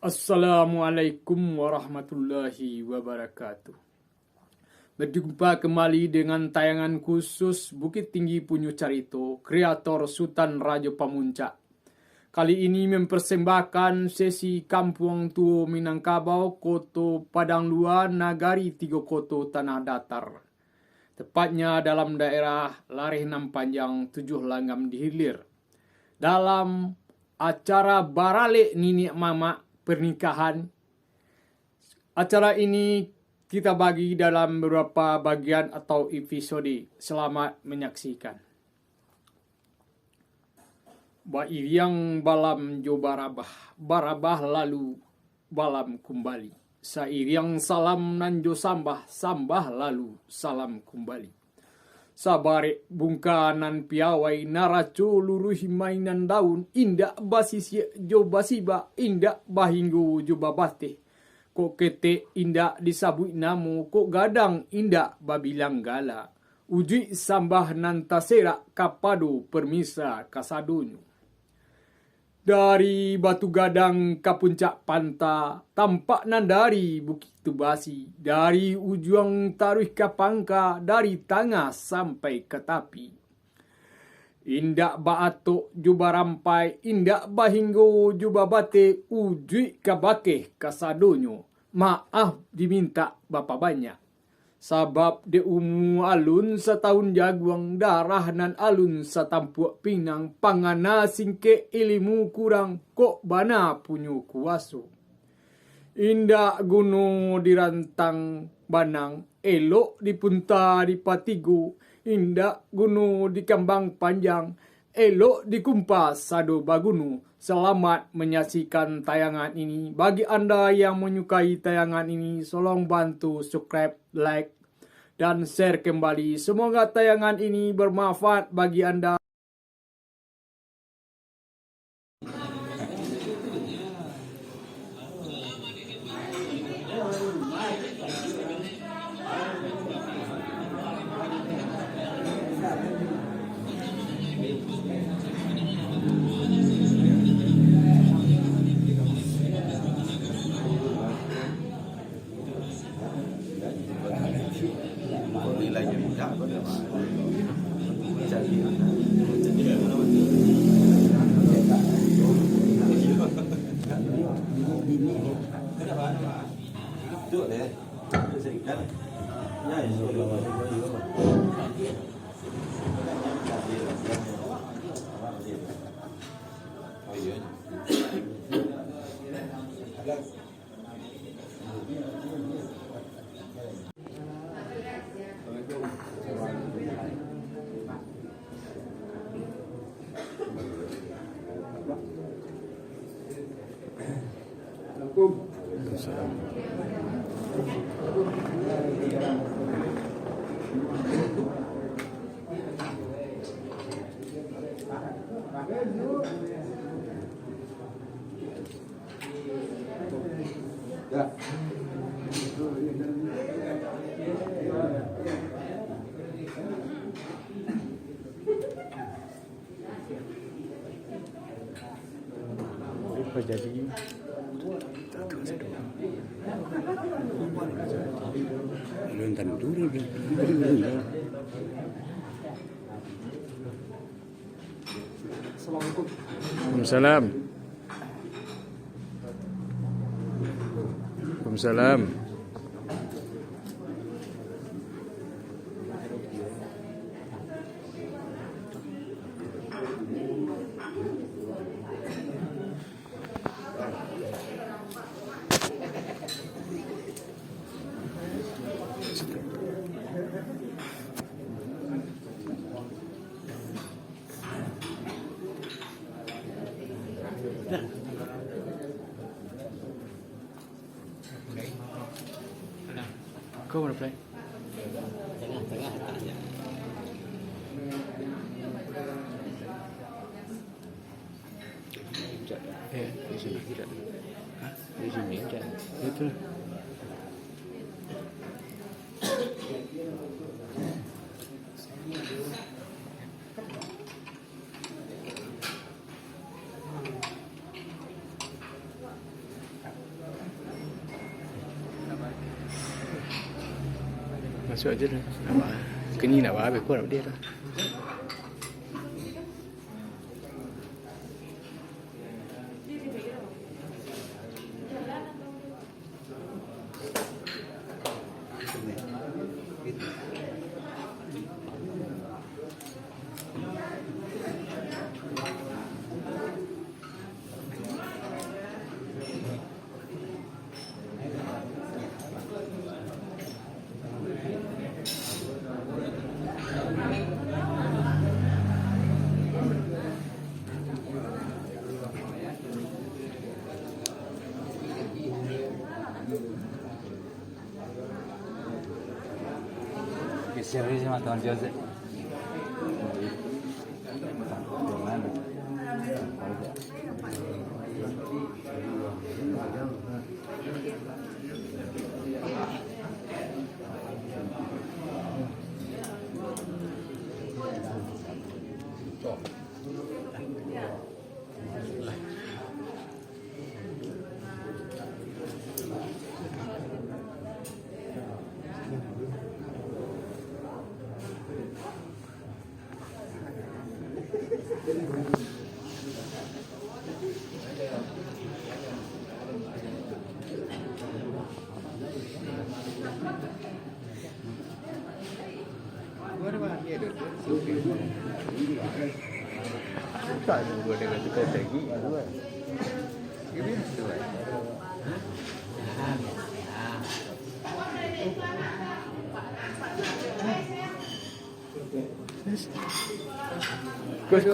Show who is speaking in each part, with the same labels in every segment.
Speaker 1: Assalamualaikum warahmatullahi wabarakatuh. Berjumpa kembali dengan tayangan khusus Bukit Tinggi Punyu Carito, kreator Sultan Raja Pamuncak. Kali ini mempersembahkan sesi Kampung Tuo Minangkabau, Koto Padang Luar, Nagari Tiga Koto Tanah Datar. Tepatnya dalam daerah Lareh Nampanjang, 7 Langgam di Hilir. Dalam acara Barale Nini Mama pernikahan. Acara ini kita bagi dalam beberapa bagian atau episode. Selamat menyaksikan. Bairiang balam jo barabah lalu balam kembali. Sairiang salam nan jo sambah lalu salam kembali. Sabare bungkanan piawai naraco luruhi mainan daun indak basisi jo basiba indak bahinggu jo babate kok kete indak disabui namu kok gadang indak babilang gala uji sambah nantasera kapado permisa kasadunyu. Dari Batu Gadang ke puncak Panta, tampak nan dari Bukit Tubasi, dari ujung Taruh ke Pangka, dari tengah sampai ke tapi. Indak baatok juba rampai, indak bahinggo juba bate, uji ke bakeh kasadonyo. Maaf diminta Bapak banyak. Sabab de umu alun setahun jaguang darah nan alun setampuak pinang pangana singke ilmu kurang kok bana punyu kuaso. Indak gunung dirantang banang elok dipunta di patigo indak gunung di kambang panjang elok dikumpas sado bagunu. Selamat menyaksikan tayangan ini. Bagi Anda yang menyukai tayangan ini, tolong bantu subscribe, like, dan share kembali. Semoga tayangan ini bermanfaat bagi Anda.
Speaker 2: Jadi Waalaikumsalam. Waalaikumsalam. Kau mana play?
Speaker 3: Tengah-tengah tanya.
Speaker 2: Di sini tidak. Di sini tidak. Itu. Masuk aja dah. Nampak. Kini nak habis pun nak dia dah.
Speaker 3: Seri sama Tuan Jose. Tak ada gua dengan tukar lagi tu kan. Ini tu kan. Kos.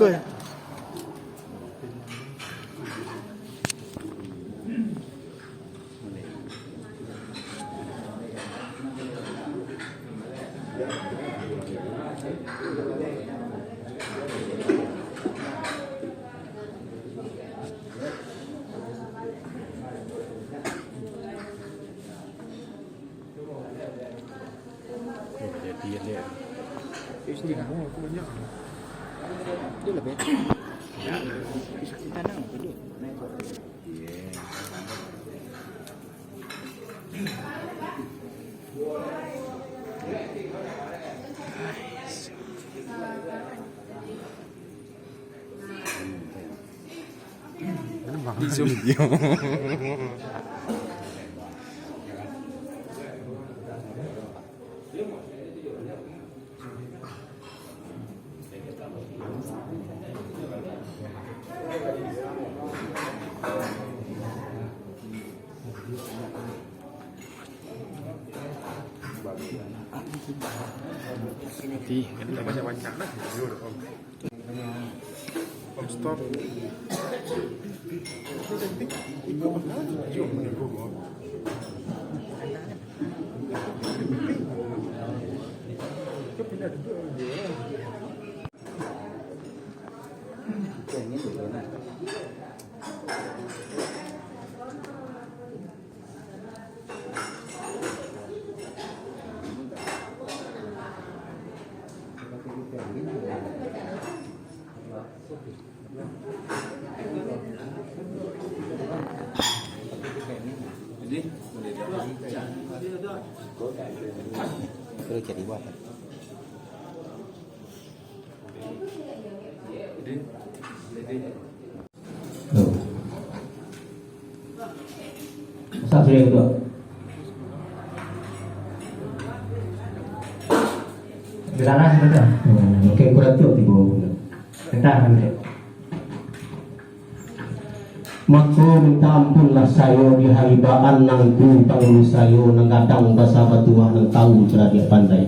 Speaker 3: Dia lihat. Ini kamu aku banyak. Dia lebih. Ya. Kita nak dulu. Naik kau. Di zoom dia. Nanti kita banyak-banyak lah. Om stop. Kerja dibuat.
Speaker 4: Masak saya betul. Berana sebentar. Okey, kurang tu tiba. Entah nanti. Maka minta ampunlah saya di haribaan nang ku tanggung saya nang kadang bahasa batuah nang tahu cara dia pandai.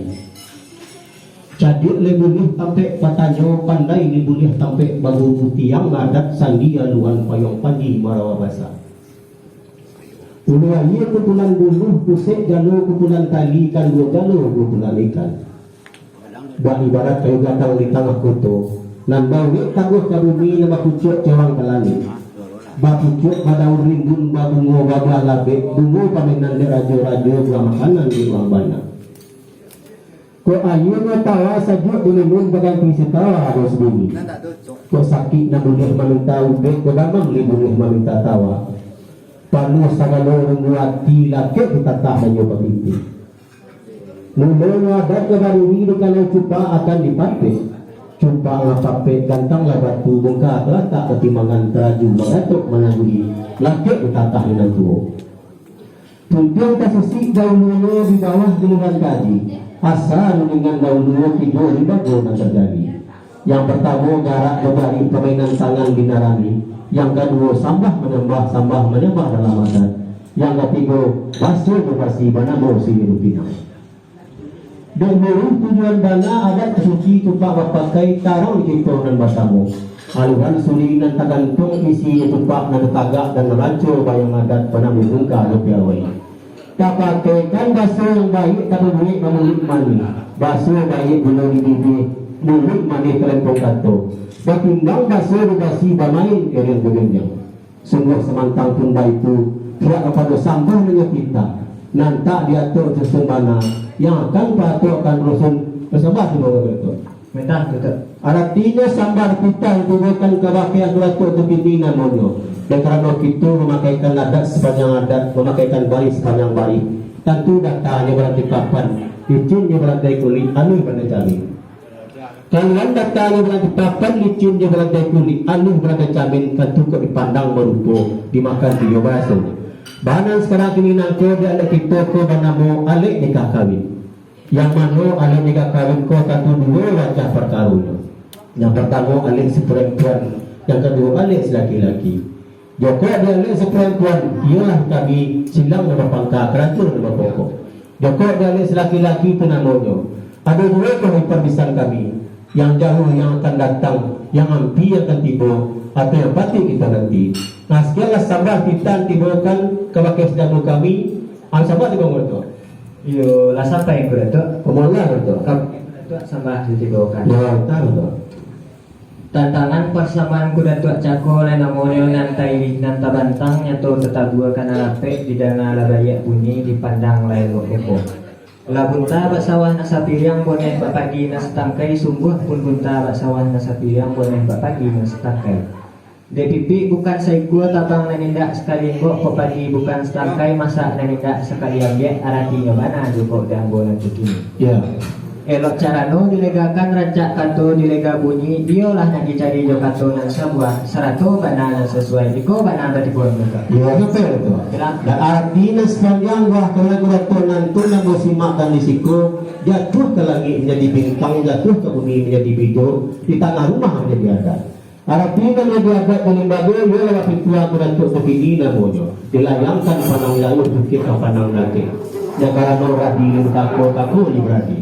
Speaker 4: Jadi lebih sampai patanyo pandai boleh sampai baru tiang adat sandi aluan payung pandi marawa bahasa. Ulah ia kepulan bulu pusek jalur kepulan tali kan dua jalur kepulan ikan. Bah ibarat kayu gadang di tengah koto. Nan bau ni taguh ke bumi nama pucuk cewang kelani. Bah pucuk pada rimbun bah bungo babah labek bungo paminan de rajo-rajo buah makanan di ruang banyak. Ko ayunya tawa saja diminum bagang setawa harus bumi. Ko sakit na boleh meminta ubek ko gamang boleh meminta tawa. Panuh sagalo menguati laki kita tak hanya begitu. Mula adat kebarui kalau cupa akan dipakai. Cupa ngapape gantang labat tu muka terletak ketimangan teraju mengatuk menanggui lakit utatah dengan tuo. Tuntung tasisik dahulu di bawah giliran kaji. Asal dengan dahulu tidur di bawah yang terjadi. Yang pertama garak berbari permainan tangan binarani. Yang kedua sambah menambah dalam adat. Yang ketiga basuh berbasi banamo si pinang. Dan menurut tujuan bana adat suci tupak berpakai tarau kita dan basamu. Aluran suli dan tagantung isi tupak dan tagak dan merancur bayang adat pernah membuka lepiawai. Tak pakaikan basuh yang baik tak boleh memulik mani. Basuh baik belum dibibi mulik mani kelempong kato. Bertimbang basuh dibasi bermain kering begini. Sungguh semantang pun baik itu tidak kepada sambah dengan kita. Nanti diatur sesembana yang akan patutkan rusun bersama di bawah itu.
Speaker 3: Mentah betul.
Speaker 4: Artinya sambar kita diberikan kebahagiaan keluarga untuk pimpinan monyo. Dan kerana kita memakaikan adat sepanjang adat, memakaikan baris sepanjang baris. Tentu datanya berarti papan, licinnya berarti kulit, anu berarti camin. Kalau datanya berarti papan, licinnya berarti kulit, anu berarti camin. Tentu kau dipandang berupa, dimakan tiga bahasa. Bahan sekarang ini nangko dia ada kita ko banamu alik nikah kawin. Yang mana alik nikah kawin ko satu dua wajah perkarunya. Yang pertama alik seperempuan, yang kedua alik laki-laki. Joko dia alik seperempuan, ialah kami silang nama pangka keratur nama pokok. Joko dia alik laki-laki itu namanya. Ada dua perpisahan kami, yang jauh yang akan datang, yang ampi akan tiba, atau yang pasti kita nanti. Nah sekianlah sabar kita tibakan kebakai sedang kami. Sabar dibangun tu.
Speaker 3: Yo, lah sampai ko dato.
Speaker 4: Pemulaan tu.
Speaker 3: Dato sabar ditibakan.
Speaker 4: Ya, tahu tu.
Speaker 3: Tantangan persamaan ku dato cako lain namonyo nantai nanta bantang nyato tetap dua kana lape di dana labaya bunyi dipandang lain loko. Labunta bak sawah nasa piliang boleh bak pagi nasa tangkai sungguh pun bunta bak sawah nasa piliang boleh bak pagi nasa tangkai. DPP bukan saikua tabang nanindak sekali kok pagi bukan setangkai masak nanindak sekali ambil aratinya mana joko dan bola tukini.
Speaker 4: Ya.
Speaker 3: Elok carano dilegakan rancak kato dilega bunyi diolah nak dicari jo kato nan sebuah serato bana sesuai iko bana berarti buat mereka.
Speaker 4: Ya, betul tu. Dan artinya sepanjang wah kalau kita nanti nak bersimakkan di siku jatuh ke langit menjadi bintang, jatuh ke bumi menjadi biduk, di tanah rumah menjadi adat. Artinya lebih adat dari bagai dia lewat pintuan untuk kepidi namanya. Dilayangkan pandang jauh bukit ke pandang belakang. Dan karena orang di kaku berarti.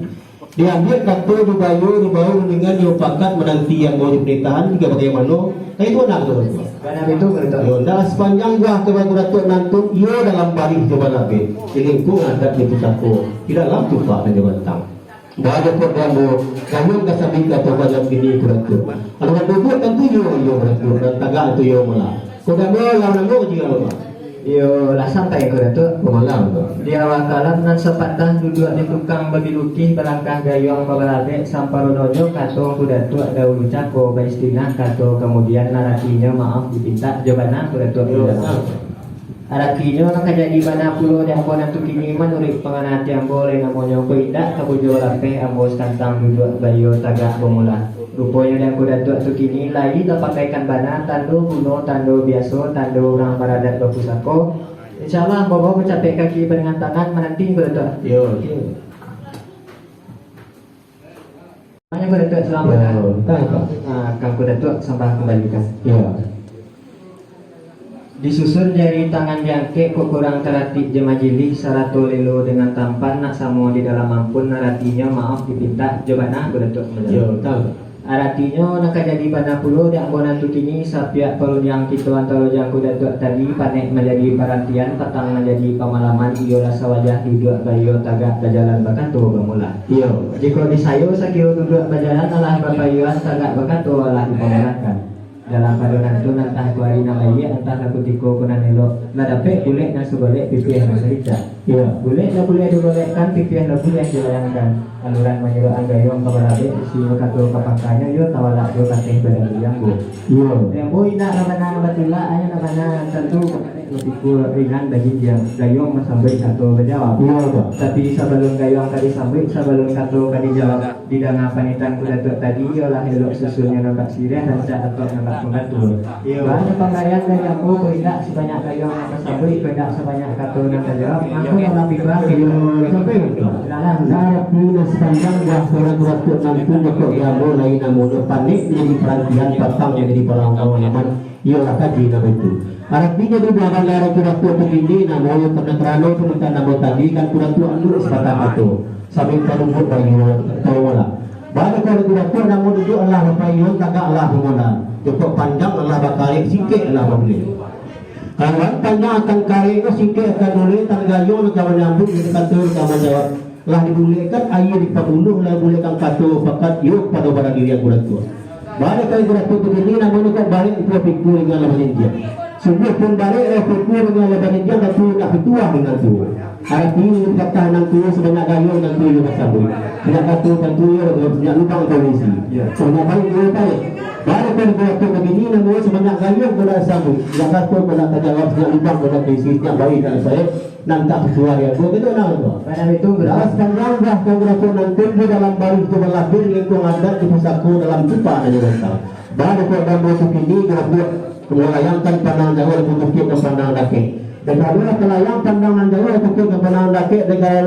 Speaker 4: Diambil kato dibayu dengan diupakat menanti yang mau diperintahkan jika bagaimana. Itu nak tu.
Speaker 3: Karena itu betul.
Speaker 4: Yo, dalam sepanjang gua kebetulan nantung, ia dalam baris coba nabi. Di lingkungan adat itu satu. Tidak dalam tupak dan jabatan. Bahagia programu kami kasabik atau banyak ini kurang. Kalau duduk tentu yo berarti dan tagak itu yo malah. Kau dah lawan lo juga lo.
Speaker 3: Yo lah sampai ko dato.
Speaker 4: Pemalang tu.
Speaker 3: Di awal kalam nan sepatah duduk di tukang bagi lukih berangkah gayung babalabe samparonojo kato kudato dahulu cako baistina kato kemudian narasinya maaf dipinta jawaban kudato. Arakinya nak jadi mana pulau yang kau nanti kini menurut penganat yang boleh namanya kau indah kabujo lape ambos kantang duduk bayo tagak pemula. Rupanya yang kau datuk tu kini lagi tak pakaikan bana tando kuno tando biasa tando orang baradat bapusako. Insyaallah bawa mencapai kaki dengan tangan menanti kau datuk.
Speaker 4: Yo.
Speaker 3: Hanya kau datuk selamat.
Speaker 4: Tahu.
Speaker 3: Kau datuk sampai kembalikan.
Speaker 4: Ya.
Speaker 3: Disusun jari tangan jangke kok kurang teratik jemajili sarato lelo dengan tampan nak samo di dalam ampun naratinya maaf dipinta jobana bedatuk
Speaker 4: Yo, tahu.
Speaker 3: aratinya nak jadi pada pulau dan bonan tukini sapiak perlu yang kita antara jangku datuk tadi panek menjadi perhatian petang menjadi pemalaman iyo rasa wajah duduk bayo tagak berjalan bakato bermula.
Speaker 4: Yo.
Speaker 3: Jika disayo sakio duduk berjalan alah bapayuan tagak bakato alah dipemulakan. Dalam padonan itu entah kuari nama iya entah aku tiko kunan elok nadape boleh nasu boleh pipih masa hijab.
Speaker 4: Iya.
Speaker 3: Boleh lah boleh dibolehkan pipian lah boleh dilayangkan aluran menyuruhan gayung kabarabe isi kato kapangkanya yo tawala yo kateh badan dianggo.
Speaker 4: Iya.
Speaker 3: Yang boy nak nabana batula aya nabana tentu pikul ringan bagi dia gayung masambai kato berjawab.
Speaker 4: Iya, Pak.
Speaker 3: Tapi sebelum gayung tadi sampai sebelum kato tadi jawab di danga panitan kuda tua tadi olah elok susulnya nampak sirah dan cak atau nampak pengatur. Banyak pengayaan dari aku tidak sebanyak gayung apa sampai tidak sebanyak kato dan jawab. Aku yang lebih kurang
Speaker 4: Iya, sampai
Speaker 3: dalam
Speaker 4: Darah pina sepanjang dah surat-surat nanti untuk gabo lain namun panik menjadi perhatian patang menjadi pelanggaran aman ialah kaji nama itu. Artinya di belakang darah surat tua begini namun yang pernah terlalu sementara nama tadi kan surat tua dulu sepatah itu sampai terumur bagi tahu malah. Pada kalau surat tua namun itu Allah berpayun tagak Allah pengolah. Cukup panjang Allah bakal sikit Allah boleh. Kalau panjang akan karya sikit akan boleh tanggayung kawan nyambut di kantor kawan jawab. Lah dibolehkan air di pabuluh lah bolehkan kato pakat yuk pada barang diri yang kurat tua. Balik kali kurat tua begini namun kau balik itu pikir dengan lawan dia. Semua pun balik pikir dengan lawan dia dan tu nak ketua dengan tu. Artinya kata nang tu sebanyak gayung dan tu yang sabun. Tidak kata dan tu yang lupa kondisi. Sebanyak balik dia balik. Balik kali kurat tua begini namun sebanyak gayung kuda sabun. Tidak kata kuda terjawab tidak lupa kuda kondisi yang baik dan saya. Nanti keluar ya, begitu nama.
Speaker 3: pada itu
Speaker 4: Beras panjang dah kongreso nanti di dalam baris itu berlapir lingkung adat di pusatku dalam pipa dan rental. Baru kau dalam bosok ini kau melayangkan pandangan jauh lebih bukit dan pandangan dake. Dan kalau kelayang pandangan jauh lebih bukit dan pandangan dake dengan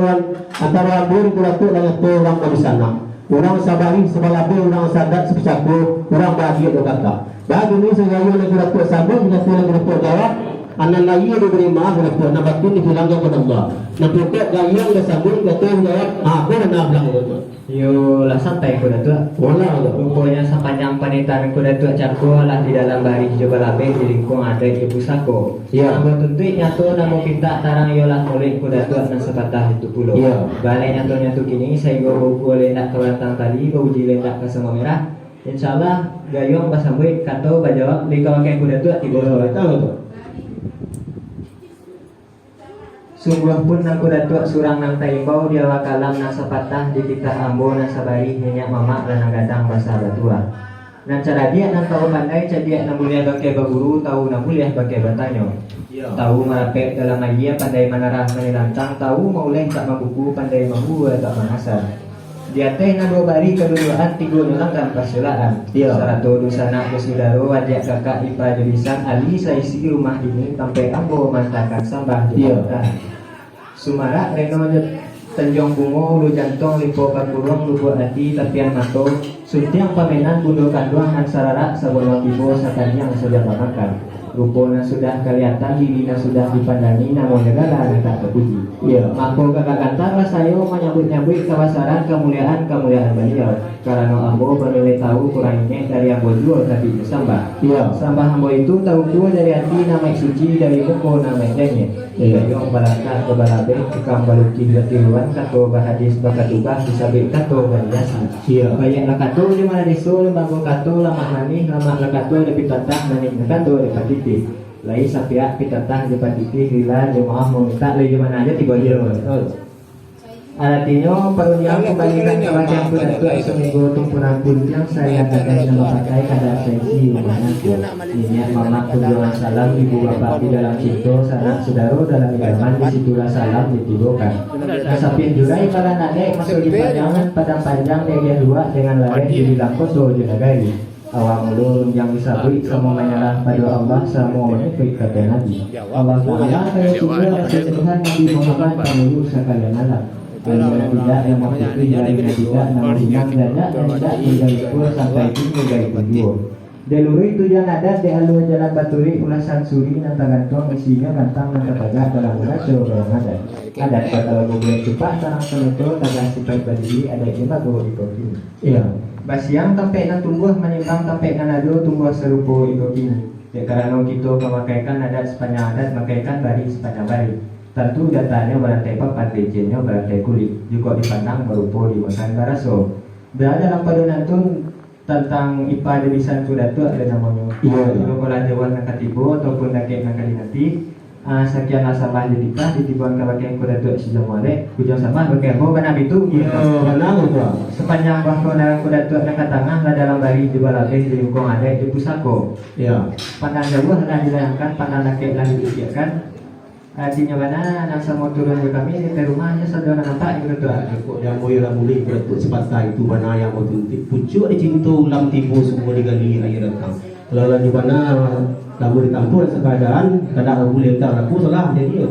Speaker 4: antara abur kuratu dan itu orang di sana. Orang sabari sebalabe orang sadat sepusatku orang bahagia berkata. Bagi ini segala yang kuratu sabun dengan tuan kuratu jawab. Anak lagi diberi maaf oleh Tuhan. Nampak tu dihilang kepada Allah. Nampak gayung ke sabun ke Tuhan jawab. Aku nak bilang itu.
Speaker 3: yo lah santai kuda tua.
Speaker 4: Wala tu.
Speaker 3: Rupanya sepanjang panitan kuda tua cako lah di dalam baris coba labe di lingkung ada di pusako.
Speaker 4: Ya.
Speaker 3: Namo tuntui nyatu namo pinta tarang yolah mulai kuda tua dan sepatah itu pulau.
Speaker 4: Ya.
Speaker 3: Balai nyatu kini saya go boleh nak kelantang tadi bau jilin nak ke semua merah. Insyaallah gayung pasambui kato bajawab di kawakan kuda tua tiba.
Speaker 4: Tahu tu.
Speaker 3: Sungguh pun nang kuda tua surang nang taibau dia wakalam nang sepatah di titah ambo nang sabari nyenyak mamak dan nang gadang bahasa batua. Nan cara dia nang tahu pandai cadia nang mulia bakai baguru tahu nang mulia bakai batanyo. Tahu marapek dalam ayia pandai manarah menilantang tahu mauleh tak mambuku pandai mambu tak mengasar. Dia teh nang dua bari kedudukan tiga nulangkan persoalan. Saratu dusana kesudaro ajak kakak ipar julisan ali saisi rumah ini sampai ambo mantakan sambah di Sumara reno Tanjung Bungo lu jantung lipo kakurung lubu hati tapian mato suntiang pamenan bundo kanduang ansarara sabolo tibo sakanyang sudah pamakan rupona sudah kelihatan dirinya sudah dipandangi namun negara tak terpuji. Mampu kakak kantar sayo menyambut kawasaran kemuliaan beliau karena ambo bernilai tahu kurangnya dari ambo jual tapi sambah. Sambah ambo itu tahu tua dari hati nama suci dari muko nama janye. Yang balaka kebalabe tukang baluki tiluan kato bahadis bakatubah disabik kato bariasi. Banyak lakato di mana deso lembago kato lamah manih lamah lakato di pitatah manih kato di patiti. Lai sapiak pitatah di patiti lila jemaah mau minta lai mana aja tiba dia. Artinya perunjang kembalikan kepada kuda tua seminggu tumpuran yang saya katakan nama pakai kadar sensi mengaku ini mamak tujuan salam ibu bapak di dalam situ sanak saudara dalam ibadah di situlah salam ditibokan. Kasapin jurai para nadek masuk di panjangan padang panjang bagian dua dengan lari di langkoso junagari. Awal mulu yang disabui semua menyerah pada Allah semua menepik kata Nabi. Allah Ta'ala kaya juga keseluruhan Nabi Muhammad penghulu sekalian alam. Yang tidak yang maksudnya yang tidak namun yang tidak tinggal itu sampai tinggal dari tujuh. Deluri tujuan adat di alur jalan baturi ulasan suri nanti gantong isinya gantang nanti tagak dalam ulasan yang adat kalau mobil cepat tanah semeto tagak sifat berdiri ada lima go ikokin. Basiang sampai nan tumbuh menimbang sampai nan ado tumbuh serupa ikokin. Karena kita memakaikan adat sepanjang adat makaikan bari sepanjang bari. Tentu datanya berantai papat, lejennya berantai kulit, juga dipandang berupa dimakan baraso. Berada dalam paduan itu tentang IPA debisan kuda itu ada namanya. Kalau dewan nakatibo ataupun nakek nakali nanti Sekian nasabah jadika ditibuan kabakian kuda tua si jomore kujang sama berkebo bana bitu gitu.
Speaker 4: Benar itu.
Speaker 3: Sepanjang waktu dalam kuda tua dan tengah lah dalam bari di balapeh di lingkung ada di pusako.
Speaker 4: Ya.
Speaker 3: Pandang jauh lah dilayangkan, pandang laki lah dipikirkan. Artinya mana nang sama turun ke kami di rumahnya saudara nampak kuda tua.
Speaker 4: Yang mau yang boleh kuda tua sepatah itu mana yang mau tuntik. Pucuk dicintu lam tibu semua digali air datang. Kalau di mana kamu ditampur sekadaan kadang boleh tak aku salah jadi ya.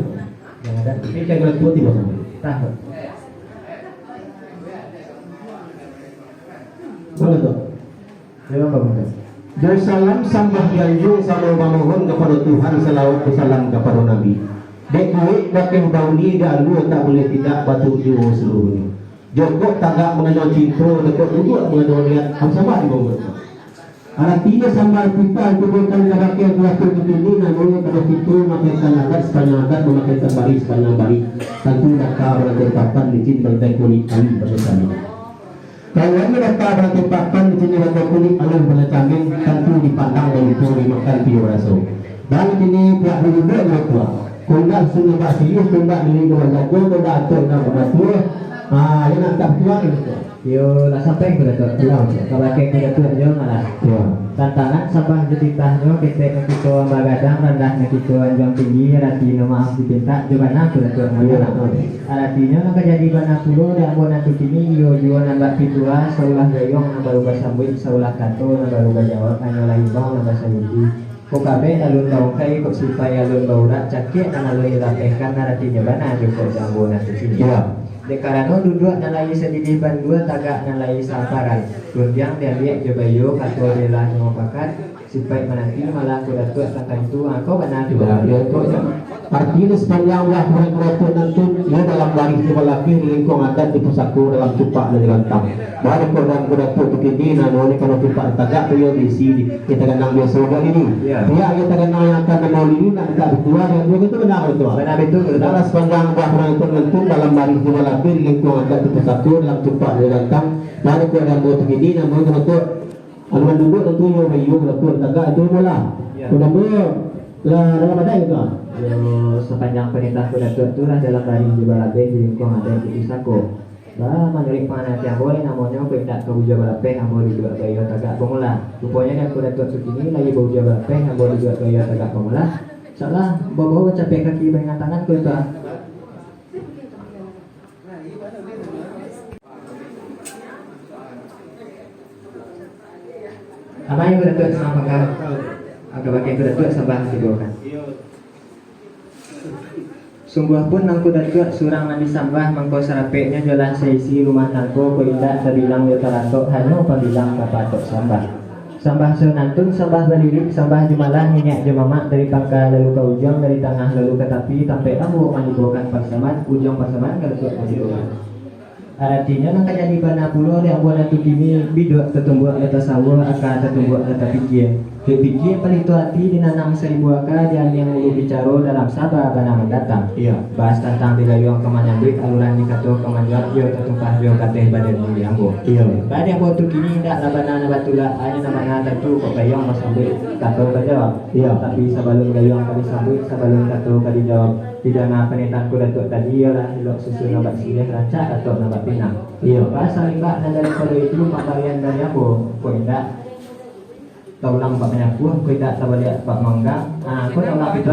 Speaker 3: Yang ada
Speaker 4: Ini kayak kuda tua tiba sama.
Speaker 3: tahu.
Speaker 4: Mana tu?
Speaker 3: Lewat apa?
Speaker 4: Dan salam sambah ganjung sama memohon kepada Tuhan selawat salam kepada Nabi. Dek duit bakal bauni dan lu tak boleh tidak batu jiwa seluruhnya. Jogok tagak mengenal cinta, dekat duduk mengenal lihat sama di bawah. Artinya sambar kita itu bukan rakyat waktu ini namanya pada situ makan adat sepanjang adat memakai terbari sepanjang bari. Tentu data berada papan licin berada kulit kali bersama. Kalau ini data berada papan licin berada kulit alun bercamin tentu dipandang dan dimakan piu raso. Dan ini pihak dulu bertua. Kundak sunnah basiyus kundak diri dua jago kundak atur nama batur. Yang nak tak tuan itu.
Speaker 3: Yo lah sampai kuda tua pulau. Kalau kayak kuda tua jo malah. Tantangan sabah jetitahnya kita kita bagadang rendah kita anjang tinggi artinya maaf dipinta jebana kuda tua mana. Artinya nak jadi bana pulo dan bona tu kini yo nambah pitua saulah gayong nambah ubah sambut saulah kato nambah ubah jawab hanya lain bang nambah sayuti. Kok kabe alun bau kai kok sipai alun bau rak cakek dan alun irapehkan artinya bana joko jambo tu kini. Dekarano duduk nalai sedikit bandua tagak nalai samparan. Kemudian dia lihat jebayo katwa delah nyopakat sipai menanti malah kuda tua tangkan itu aku benar juga.
Speaker 4: Artinya sepanjang waktu mereka nanti ia dalam baris di laki di lingkung adat di pusatku dalam cupak dan rantang. Baru kodam kuda tua begini namanya kalau cupak tagak tu yang diisi kita kenang biasa juga ini. Dia kita kenang yang akan menolak ini nak tak tua dan juga itu benar itu.
Speaker 3: Benar itu.
Speaker 4: Dalam sepanjang waktu mereka nanti dalam baris di laki di lingkung adat di pusatku dalam cupak dan rantang. Baru kodam kuda begini namanya kuda tua. Aluan duduk tentu yang bayu kuda tua tagak itu mula. Kuda tua lah dalam ada itu.
Speaker 3: Yo sepanjang perintah kuda tua itu lah dalam bari di balapeh di lingkung ada di pusako. Bah menurik panah yang boleh namanya pindah ke buja balapeh yang boleh juga bayo tagak pemula. Rupanya dia kuda tua ini lagi buja balapeh yang boleh juga bayo tagak pemula. Salah bawa capek kaki dengan tangan kuda tua. Apa yang kuda tua sama pakar? Agak pakai kuda tua sabah dibawakan. Sungguh pun nang kuda tua surang nang disambah mangko sarapeknya jalan seisi rumah nangko ko indah terbilang yo taratok hanya pabilang kapatok sambah. Sambah senantun sambah balirik sambah jumalah minyak jemamak dari pangka lalu ke ujung dari tengah lalu ke tepi sampai abu manibokan pasaman ujung pasaman kalau tua manibokan. Artinya nang kaya di bana pulo di abuan atu kini bidok tertumbuh atas sawah akan tertumbuh atas pikir. Pikir paling hati dinanam 1000 akar dan yang mulu bicara dalam sabah bana mendatang. Bahas tentang digayung kemanyambik aluran dikato kemanjak yo tertumpah yo kateh badan muli ambo. Pada yang tu kini ndak labana batula hanya namanya tentu kok gayung masambik kato kajawab. Tapi sabalun gayung kali sambik sabalun kato kali jawab. Tidak nak penitan kuda tua tadi ialah hilok susu nabat silih rancak atau nabat pinang. Bahasa limbak dan daripada itu pakaian dari ambo. Kok indak taulang pak menyapu, kau tidak tahu lihat pak manggang. Kau tak nak itu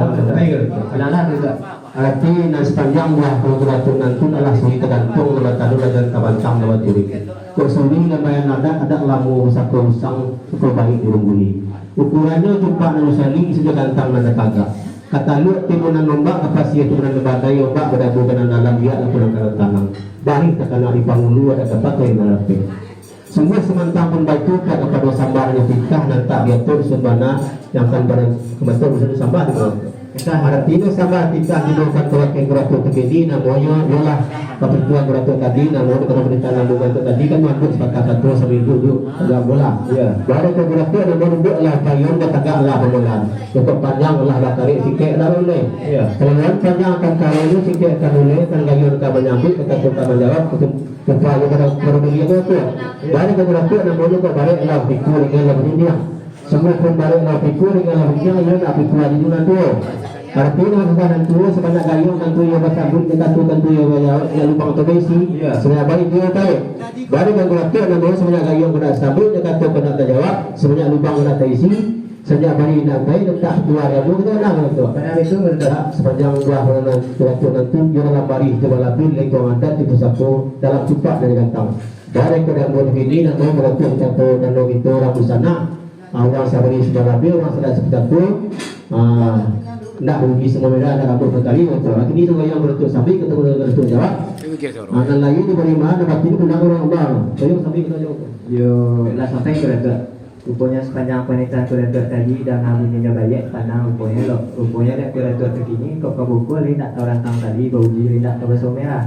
Speaker 3: kenapa itu?
Speaker 4: Arti dan sepanjang waktu kuda nanti adalah suri tergantung lebat tadu dan tabantang lebat diri. Kau suri lebayan ada lamu satu usang suka baik dirungguli. Ukurannya jumpa nanusali sejak gantang nanda tagak. Kata lu timunan nombak kapasitas timunan lebadai ombak berdabukan dalam dia lakukan tanang. Bari terkena di pangulu ada tempat yang narapi. Semua semantang pun batu kepada sambarnya fitah dan tak biatur sebana yang akan berkebetul bersama sambar di bawah. Artinya sambar fitah dilakukan kewakilan geratur terjadi namanya ialah keperluan geratur tadi namanya kalau berita lalu geratur tadi kan masuk sepakat terus sambil duduk agak bola. Baru ke geratur dan duduk lah payung dan tegak lah pemulaan. Cukup panjang lah tarik sikit dah boleh. Kalau panjang akan kalau sikit akan boleh kan gayung akan menyambut kita coba menjawab kepala pada dia tu. Baru ke geratur namanya kok balik lah pikir dengan lah ini. Semua pun balik lah pikir dengan lah ini ia nak pikir di dunia tu. Artinya kepada tu sebanyak gayung tentu yang bersambut dekat tu tentu yang lubang tu besi. Sebanyak baik dia baik. Baru kan kalau tu namanya sebanyak gayung kena sambut dekat tu kena terjawab. Sebanyak lubang kena terisi. Sebanyak baik nak baik letak keluar yang tu kita nak tu.
Speaker 3: Pada itu berdoa
Speaker 4: Sepanjang buah waktu nanti dia dalam baris jebal lapin lengkong adat di pusatku dalam cupak dari gantang. Dari kedai buat ini nanti melakukan contoh dan itu rabu sana. Orang sabari jebal lapin orang sedang seperti itu. Nak rugi semua mereka ada kabur berkali waktu. Ini tu yang beruntuk sampai ketemu dengan beruntuk jawab. Anak lagi di beri mana dapat ini pun orang bang. Saya sampai kita jawab.
Speaker 3: yo lah sampai ke rupanya sepanjang pernikahan kudatuk tadi dan bunyinya banyak karena rupanya dia kudatuk begini kok kebuku lindak orang tang tadi bau lindak ke besar merah.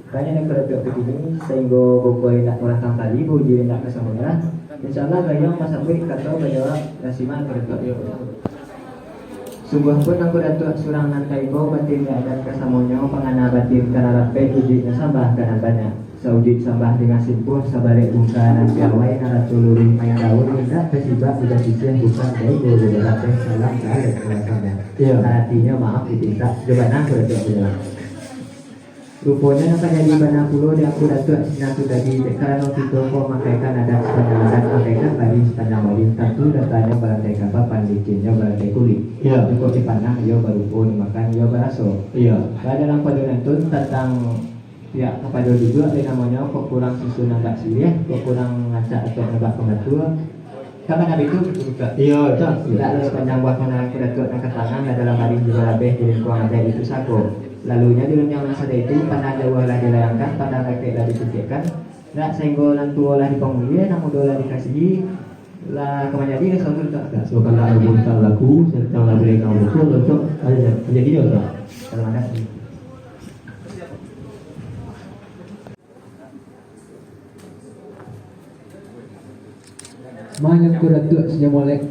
Speaker 3: Kayaknya dia kudatuk begini sehingga buku lindak orang tang tadi bau lindak ke besar merah. Insyaallah gayung masa baik kata menjawab rasiman kudatuk. Sungguh pun aku datuk surang nantai bau batin dan kesamonyo pengana batin karena rapi uji sambah karena banyak. Saujud sambah dengan simpuh sabalik buka nanti awai naratuluri main daun tidak kesibak sudah sisih bukan dari guru rapi salam kali kelasannya. Artinya maaf ditindak jabana aku datuk punya. Rupanya akan jadi bana pulau di aku datuk sinatu tadi karena kita kau makaikan ada sepanjang adat makaikan bagi sepanjang bagi tentu datanya barantai kapal pandikinnya barantai kulit. Cukup dipandang dia baru pun makan dia beraso. Dalam paduan itu tentang ya kepada juga ada namanya kok kurang susun agak silih, kok kurang ngacak atau nebak pengatur. Kapan hari itu juga. Tidak ada sepanjang buah penarik kudatuk angkat tangan dalam hari juga lebih jadi kurang ada itu sako. Lalunya di dunia masa itu pada jauh lah dilayangkan, pada rakyat lah dipikirkan. Tidak sehingga lantua lah dipanggil, namun doa dikasihi. Lah kemana jadi kesalahan tak ada.
Speaker 4: So kalau ada bukan laku, serta lah beri kamu untuk ada menjadi juga.
Speaker 3: Terima kasih.
Speaker 1: Banyak kudatuk sejak molek.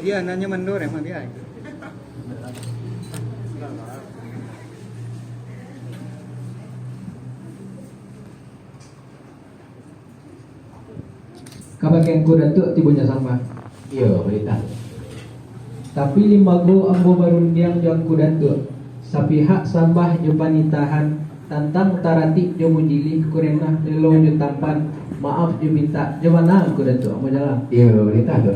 Speaker 2: Dia nanya mandor emang dia.
Speaker 1: Kabagian kudatuk tibunya sama.
Speaker 4: Berita.
Speaker 1: Tapi limago ambo barundiang jang kudatuk. Sapihak sambah jupanitahan tantang tarati jo mujilih kurena lelo jo tampan maaf jo minta jo mana kudatuk ambo jalan.
Speaker 4: Berita tu.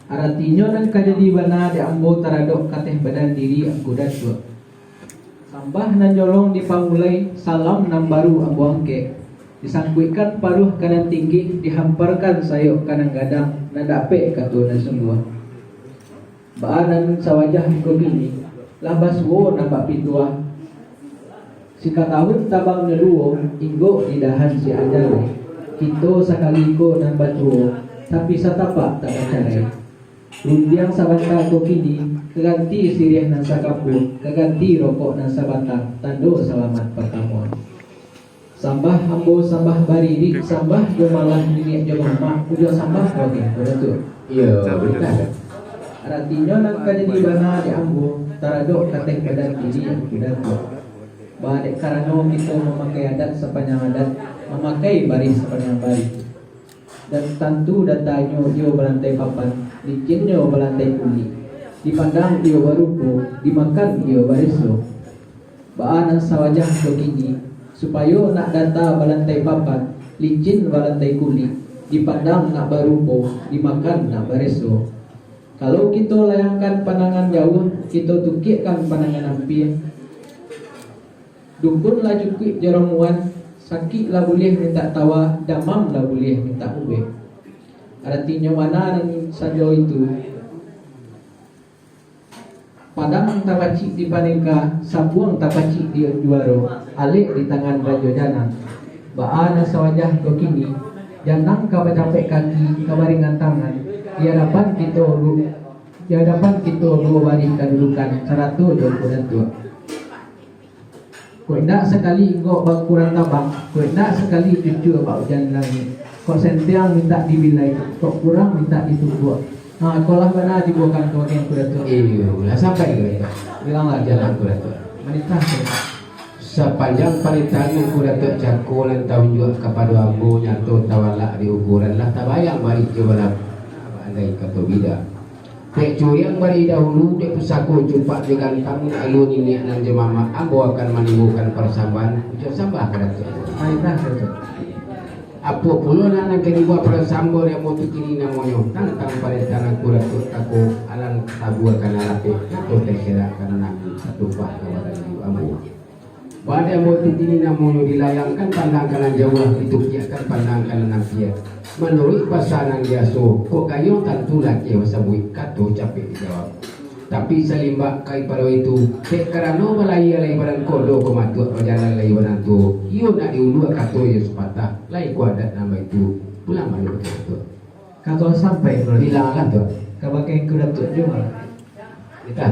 Speaker 1: Artinya nan kajadi bana di ambo taradok kateh badan diri aku datuk. Sambah nan jolong dipamulai salam nan baru ambo angke. Disangkuikan paruh kanan tinggi dihamparkan sayuk kanan gadang nadape katu nan sungguh. Baanan sawajah ko gini labas wo nampak pituah. Sika tahun tabang neluo inggo didahan si ajale. Kito sakali ko nan batuo tapi satapak tak bacarai. Lundiang sabanta ko kini keganti sirih nan sakapu keganti rokok nan sabatang tando selamat pertemuan. Sambah ambo sambah bariri sambah jo malah nini jo mama ujo sambah oke betul.
Speaker 4: Berita.
Speaker 1: Artinya nak jadi bana di ambo taradok kateng badan diri aku datuk. Bahwa karena kita memakai adat sepanjang adat memakai baris sepanjang baris. Dan tentu datanya dia belantai papan, licinnya belantai kulit. Dipandang dia barupo, dimakan dia barislo. Baanan sawajah begini supaya nak data balantai papan, licin balantai kulit, dipandang nak barupo, dimakan nak barislo. Kalau kita layangkan pandangan jauh, kita tukikkan pandangan hampir. Dukun lah cukup jaramuan, sakit lah boleh minta tawa, damam lah boleh minta ubeh. Artinya mana dan saja itu
Speaker 5: Padang tapacik di Panengka, sapuang tapacik di Juaro, alik di tangan Rajo Jana. Baana sawajah ko kini, janang ka capek kaki, kabaringan tangan. Di hadapan kita dua bari kadulukan, 122. Kau nak sekali kau bakuran tabang, kau nak sekali cucu bau hujan langit. Kau sentiang minta dibilai, kau kurang minta ditubuh. Nah, kalau mana dibuatkan kau yang kuda tu?
Speaker 2: Iya, sampai ke
Speaker 5: Bilanglah
Speaker 2: jalan kuda tu.
Speaker 5: Menitah tu.
Speaker 2: Sepanjang panitan yang kuda tu cakul dan tahun juga kepada ambo nyatu tawalak di ukuran lah tabayang bari coba andai kata bida. Nek curiang bari dahulu dek pusako jumpa dengan tamu alun ini nan jemama ambo akan menimbulkan persamaan ujar sambah kuda tu.
Speaker 5: Menitah tu.
Speaker 2: Apo pulo na nang kinibuat para sambo yang mau kini namanya tantang pada tangan kuda tu aku alang tabu akan alape atau terkira karena nanti satu pak kepada ibu ambo. Pada mau kini namanya dilayangkan pandang kanan jauh itu akan pandang kanan dia. Menurut pasangan biaso kok kayo tentu lagi wasabui kato capek dijawab. Tapi selimbak kai pada itu sek karano malai barang kodo kematu jalan lai barang tu iyo nak diulu kato ya sepatah lai ku adat nama itu pulang balik betul.
Speaker 5: Kalau sampai
Speaker 2: Bilang kan tu
Speaker 5: kabakai kuda tu juga.
Speaker 2: kita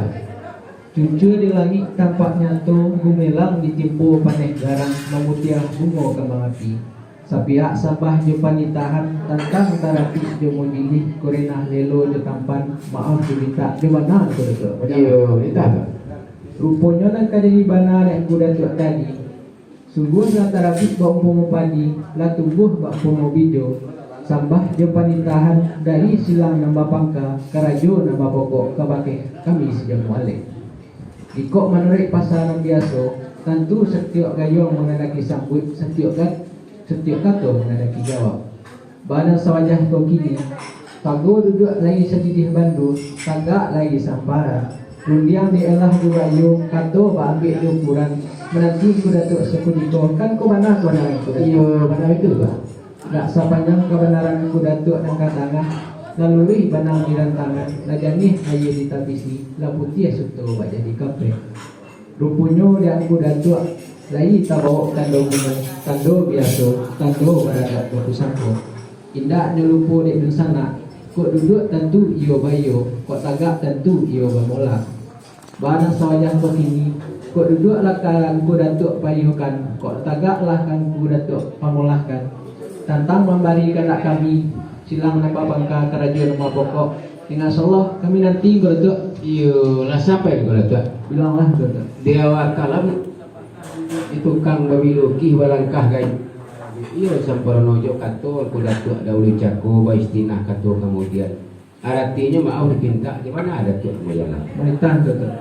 Speaker 5: Cucu di langit tampak nyatu, gumelang ditimpu paneh garang, memutiah bungo kembang api. Sapiak sabah jo panitahan, tantang tarapi jo mojilih, korenah lelo jo tampan, maaf jo minta jo mana tu tu.
Speaker 2: iyo kita tu
Speaker 5: Rupanya nak kadari bana yang kuda tu tadi. Sungguh lah tarapi bau pomo padi, lah tumbuh bak pomo bijo. Sambah jo panitahan dari silang nambah pangka, karajo nambah pokok kabake kami sejak mualik. Ikut menurut pasaran biasa, tentu setiap gayung mengadaki sambut, setiap kata mengadaki jawab. Badan sawajah kau kini, tago duduk lagi sedidih bandu, tagak lagi sampara. Rundiang di elah durayu, kato ambil ukuran, menanti ku datuk sekudiko, kan kau mana kebenaran ku datuk?
Speaker 2: iyo mana itu pak
Speaker 5: Tak sepanjang kebenaran ku datuk dan katangah, lalui banang di rantangan, lajani ayu ditapisi, la putih suto wajah di kafe. Rupanya dia aku datuk, lai tak bawa tando bunga, tando biasa, tando beradat ke pusako. Indak nyelupu di sana, kok duduk tentu iyo bayo, kok tagak tentu iyo bamola. Barang sawajah kok kini, kok duduklah kan ku datuk payukan, kok tagaklah kan ku datuk pamolahkan. Tantang memberikan anak kami silang nambah bangka kerajaan rumah pokok. Dengan Allah kami nanti berdoa.
Speaker 2: iyo lah sampai kuda tu
Speaker 5: Bilanglah berdoa.
Speaker 2: dia wakalam itu kang babiluki balangkah gay iyo samparono jo kato kuda tu ada uli cako ba istinah kato kemudian artinya maaf dipinta di mana ada tu mayalah
Speaker 5: Merintah berdoa.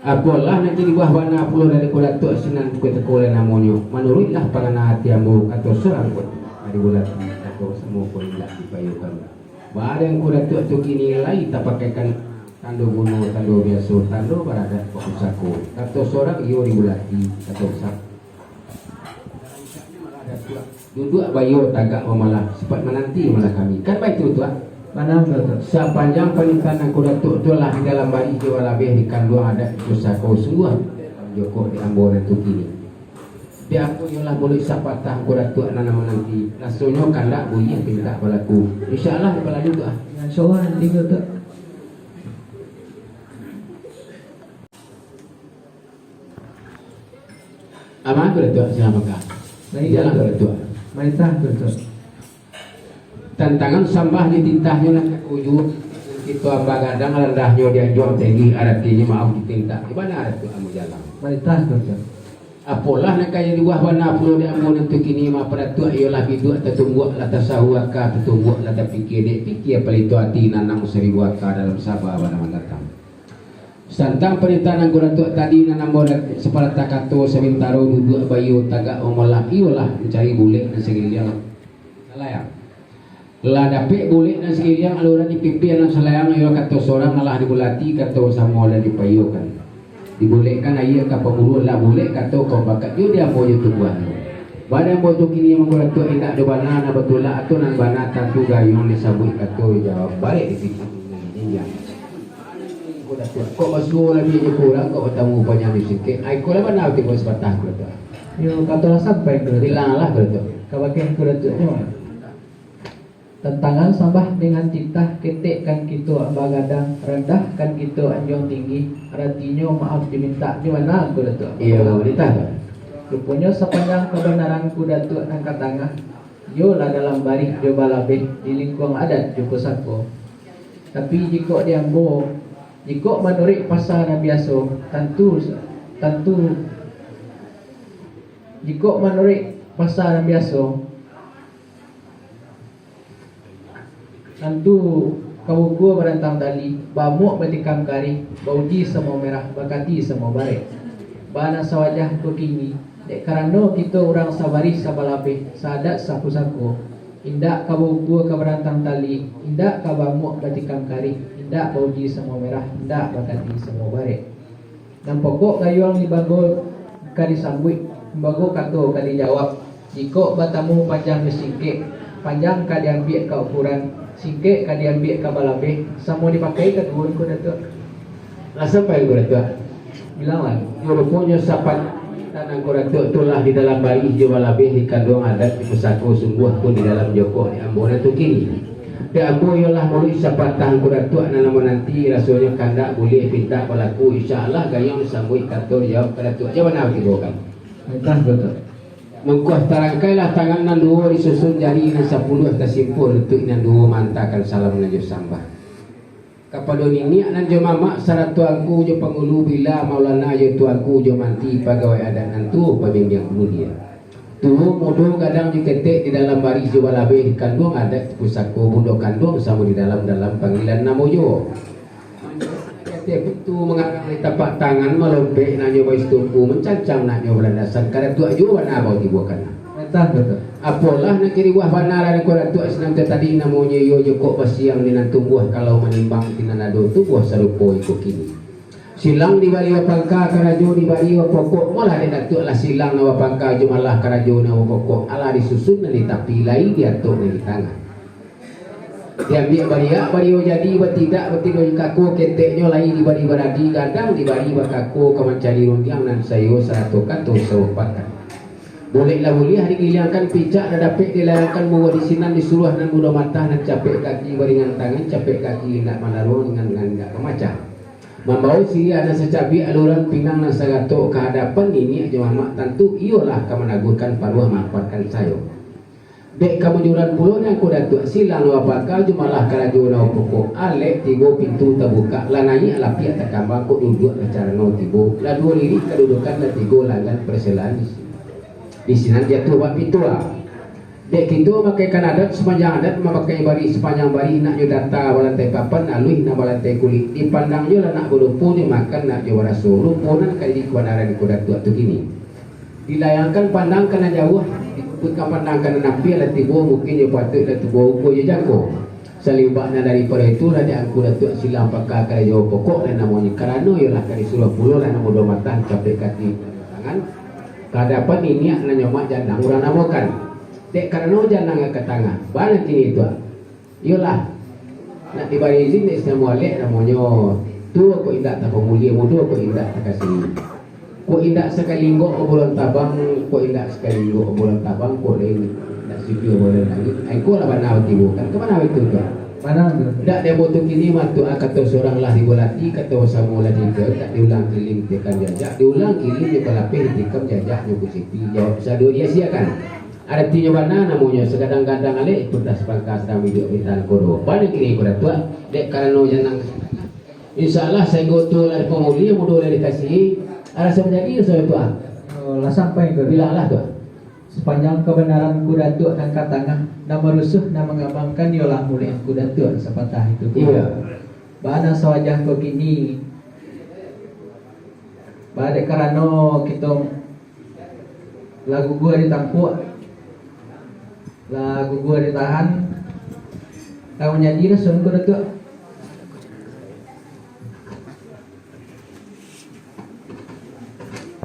Speaker 2: apalah nanti di bawah wana pulau dari kuda tu sinan ku tekole namonyo menurutlah pangana hati ambo kato serang ku dari bulat kato semua pun tidak dipayukan ada yang kuda tu kini lai tak pakaikan tando gunung tando biasa tando baradat pusako kato seorang iyo dibulati kato sak duduk bayo tagak malah cepat menanti malah kami kan baik tu tuan
Speaker 5: Mana berdoa.
Speaker 2: sepanjang pernikahan kuda tu lah di dalam bari jiwa labih di kanduang adat pusako sungguh Joko di Ambon itu kini dia aku yolah boleh sapatah kuda tu nana menanti langsungnya kandak bunyi pindah balaku insyaallah bala juga
Speaker 5: InsyaAllah nanti berdoa.
Speaker 2: aman kuda tu silakan
Speaker 5: Baik
Speaker 2: jalan kuda tu
Speaker 5: Merintah berdoa.
Speaker 2: tantangan sambah ditintahnya nak kuju itu apa kadang rendahnya dia jual tinggi artinya maaf ditinta di mana ada tu amu jalan
Speaker 5: Merintah berdoa.
Speaker 2: apalah nak kaya di buah warna pulau dia amu nanti kini ma pada tu ialah biduk tertumbuh la tasawaka tertumbuh la terfikir dek fikir pelito hati nanam 1000 aka dalam sabah pada mendatang santang perintahan guna tu tadi nanam bola sepalata kato sebintaro duduk bayu tagak omolah ialah mencari bulik dan segiliang salayang lah dapik bulik dan segiliang aluran dipipi dan salayang ia kata seorang alah dibulati kata sama dan dipayukan dibolehkan ayah ke pemuluh lah boleh kata kau bakat dia mau je tubuhan badan bodoh kini mengurat tu indak ada bana na betul lah atau nan bana tatu gayung disabut kata jawab balik di fikir Aku dah tua. Kok masuk lagi je kurang kok bertemu panjang di sikit. Ai ko lah mana ti bos patah ko tu.
Speaker 5: Yo katolah sampai ke
Speaker 2: Hilanglah ko tu.
Speaker 5: kabagian kudatnya tantangan sambah dengan titah ketekkan kita bagadang rendahkan kita anjong tinggi artinya maaf diminta gimana kudatnya
Speaker 2: Iya, wanita tu.
Speaker 5: rupanya sepanjang kebenaran kudatnya angkat tangah yo lah dalam baris jo balabeh di lingkungan adat jo pusako tapi jika diambo jika menurut pasaran biasa tentu jika menurut pasaran biasa tentu kau gua berantang tali bamuk betikam kari bauji semua merah bakati semua barek bana sawajah kini dek karena kita orang sabari sabalabe sadat saku-saku indak kau gua keberantang tali indak kau bamuk betikam kari indak bauji semua merah indak bakati semua barek dan pokok kayuang dibangun kali sambut bago kato kali jawab jika batamu panjang singkek panjang kali ambil ke ukuran singkek kali ambil ke balabeh semua dipakai ke dua ko datuk
Speaker 2: Lah sampai ko tu.
Speaker 5: bilang lah
Speaker 2: Yo rupanya sapat tanang ko tu tulah di dalam bayi je walabeh di kandung adat di pusako sungguh pun di dalam joko di ambon tu kini. Dia ambo ialah mulai sapat tang ko tu ana nanti rasanya kandak boleh pinta pelaku insyaallah gayang sambui kator jawab kada tu. Jawab mana tibo kan.
Speaker 5: entah betul
Speaker 2: Mengkuah tarangkailah tangan nan dua disusun jari nan 10 tersimpul untuk nan dua mantakan salam nan jo sambah. Kepada nini nan jo mamak sarat tuanku jo pengulu bila maulana jo tuanku jo manti pegawai adat nan tu pembimbing mulia. Tu mudo kadang jo ketek di dalam baris jo balabeh kandung adat pusako mudo kandung sama di dalam panggilan namo jo. Ketek itu mengarang di tapak tangan melompek nak nyoba istumpu mencancang nak nyoba landasan kada tu ajo wana bau tibukan.
Speaker 5: entah betul
Speaker 2: Apalah nak kiri wah banara ni kada tu senang tadi namanya yo joko pasiang dinan tumbuh kalau menimbang dinan ado tumbuh sarupo iko kini. Silang di bali wapangka karajo di bali wapokok malah dia tu lah silang na wapangka jo malah karajo na wapokok ala disusun ni tapi lain dia tu ni tangan. Dia ambil bario jadi bertidak kaku keteknya lain di bari beradi gadang di bari bakaku kemancari rundiang nan sayo 100 kato sewapakan. Bolehlah boleh hari hilangkan picak dan dapat dilayangkan bawa di sinan disuruh nan muda mata nan capek kaki baringan tangan capek kaki nak manaro dengan enggak kemacam. Membawa siri ada secabi aluran pinang nan sagato kehadapan ini aja mamak tentu iyalah kemenagukan paruah manfaatkan sayo. Dek kemujuran puluh yang aku datuk silang wapakal jumalah karajo na pokok alek tigo pintu terbuka lanai alapi atas kambang kok duduk acara no tigo la dua lirik kedudukan la tigo langgan perselan di sini jatuh buat pintu lah. Dek itu makaikan adat sepanjang adat memakai bari sepanjang bari nak yo data balantai papan alui nak balantai kulit dipandang yo lah nak berupu dia makan nak yo raso rupunan kali di kuadaran di datuk tu kini dilayangkan pandang kena jauh bukan pandangkan nabi ala tibo mungkin dia patut dah tibo ukur je jago salibaknya daripada itu lah dia aku datuk silang pakar kala jauh pokok dan namanya kerana ialah kali suruh puluh lah nama dua mata capek kaki tangan kehadapan ini nak nyomak jandang orang namakan dek kerana jandang ke tangan balik ini itu ialah nak diberi izin dek semua lek namanya tu aku indak tak pemulia muda aku indak tak kasih ko indak sekali ngok bulan tabang ko indak sekali ngok bulan tabang ko lain nak sipio bulan lagi ai ko lah bana tibu kan ke mana itu tu
Speaker 5: mana tu
Speaker 2: dak dia botu kini matu kata seorang lah dibolati kata samula juga tak diulang keliling tekan jajak diulang keliling dia balapeh tikam jajak nyuku sipi jawab sadu dia siakan artinya mana namanya segadang-gadang alik pedas pangkas dan video bitan kodo balik kini ko datua dek karano janang insyaallah saya goto lah pemulia mudah dikasih rasa menjadi soal tuan.
Speaker 5: lah sampai ke
Speaker 2: Bilanglah tuan.
Speaker 5: sepanjang kebenaran kudatuk dan katangah dan merusuh dan mengembangkan diolah mulai kudatuk sepatah itu pun.
Speaker 2: Iya.
Speaker 5: Bana sawajah kau kini pada karena kita lagu gua ditampuk lagu gua ditahan kau menjadi rasul kudatuk